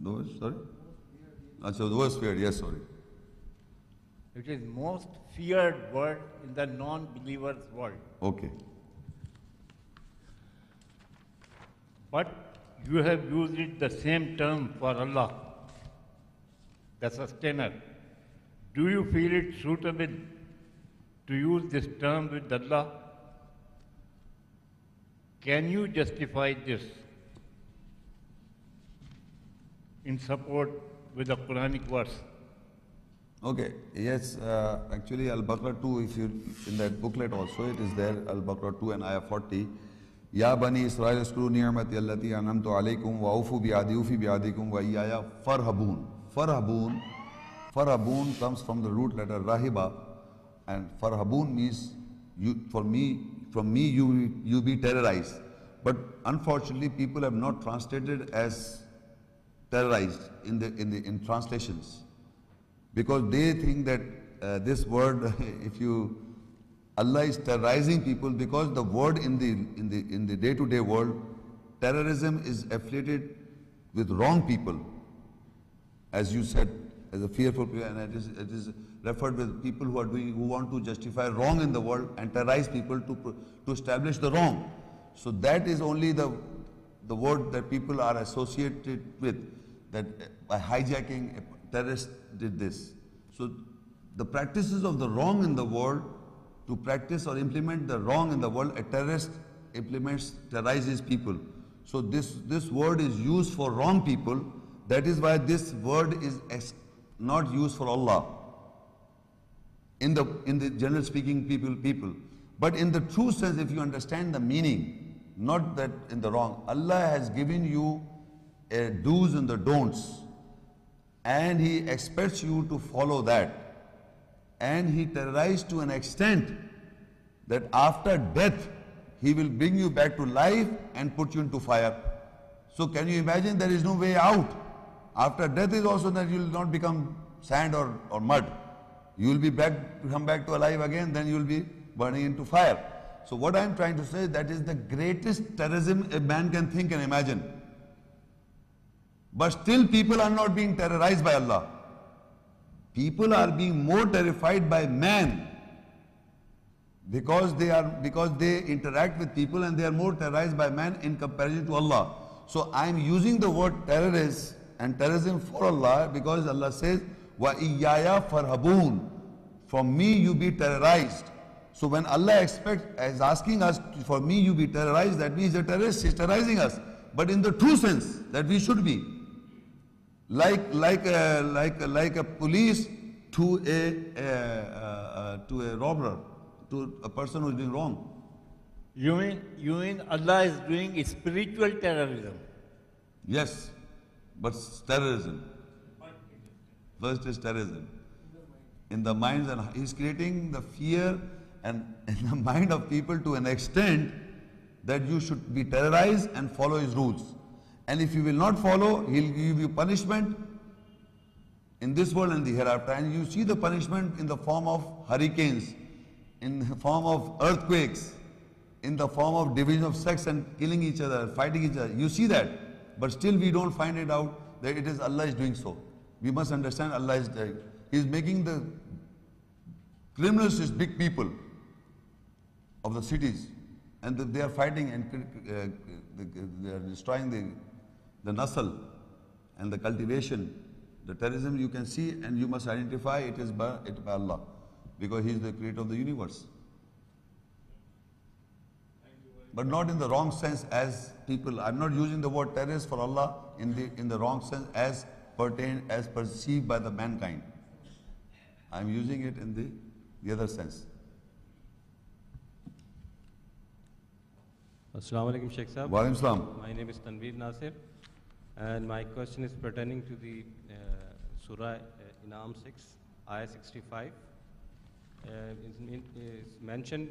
The worst, sorry? So the worst feared, yes, sorry. It is most feared word in the non-believer's world. Okay. But you have used it the same term for Allah, the sustainer. Do you feel it suitable to use this term with Allah? Can you justify this in support with the Quranic verse? Okay, yes, actually Al-Baqarah 2, if you, in that booklet also, it is there, Al-Baqarah 2 and Ayat 40. Ya banee Israel othkurooniAAmatiya allatee anAAamtu alaikum waawfoo oofibiAAahdikum wa-iyyaya farhaboon. Farhaboon comes from the root letter rahiba, and farhaboon means from me you be terrorized. But unfortunately people have not translated as terrorized in translations, because they think that this word, Allah is terrorizing people, because the word in the day-to-day world, terrorism is affiliated with wrong people, as you said, as a fearful people, and it is referred with people who want to justify wrong in the world and terrorize people to establish the wrong. So that is only the word that people are associated with, that by hijacking, a terrorist did this. So the practices of the wrong in the world, to practice or implement the wrong in the world, a terrorist terrorizes people. So this word is used for wrong people. That is why this word is not used for Allah in the general speaking people. But in the true sense, if you understand the meaning, not that in the wrong, Allah has given you a do's and the don'ts, and He expects you to follow that. And He terrorized to an extent that after death He will bring you back to life and put you into fire. So can you imagine, there is no way out? After death is also that you will not become sand or mud. You will be come back to alive again, then you will be burning into fire. So what I am trying to say, that is the greatest terrorism a man can think and imagine. But still people are not being terrorized by Allah. People are being more terrified by man, because they interact with people, and they are more terrorized by man in comparison to Allah. So I am using the word terrorist and terrorism for Allah, because Allah says, wa-iyyaya farhaboon, from me you be terrorized. So when Allah is asking us, for me you be terrorized, that means the terrorist is terrorizing us, but in the true sense that we should be. Like a police to a robber, to a person who is doing wrong. You mean Allah is doing spiritual terrorism? Yes, but terrorism. First is terrorism in the minds, and He's creating the fear and in the mind of people to an extent that you should be terrorized and follow His rules. And if you will not follow, He'll give you punishment in this world and the hereafter. And you see the punishment in the form of hurricanes, in the form of earthquakes, in the form of division of sex and killing each other, fighting each other. You see that, but still we don't find it out that it is Allah is doing so. We must understand Allah is doing. He is making the criminals as big people of the cities, and they are fighting and they are destroying the nasl and the cultivation. The terrorism you can see, and you must identify it is by Allah, because He is the creator of the universe. But not in the wrong sense as people. I'm not using the word terrorist for Allah in the wrong sense as perceived by the mankind. I'm using it in the other sense. Assalamu alaikum, Shaikh Sahab. Wa alaikum salam. My name is Tanveer Nasir, and my question is pertaining to the Surah Inam 6, Ayat 65. Is mentioned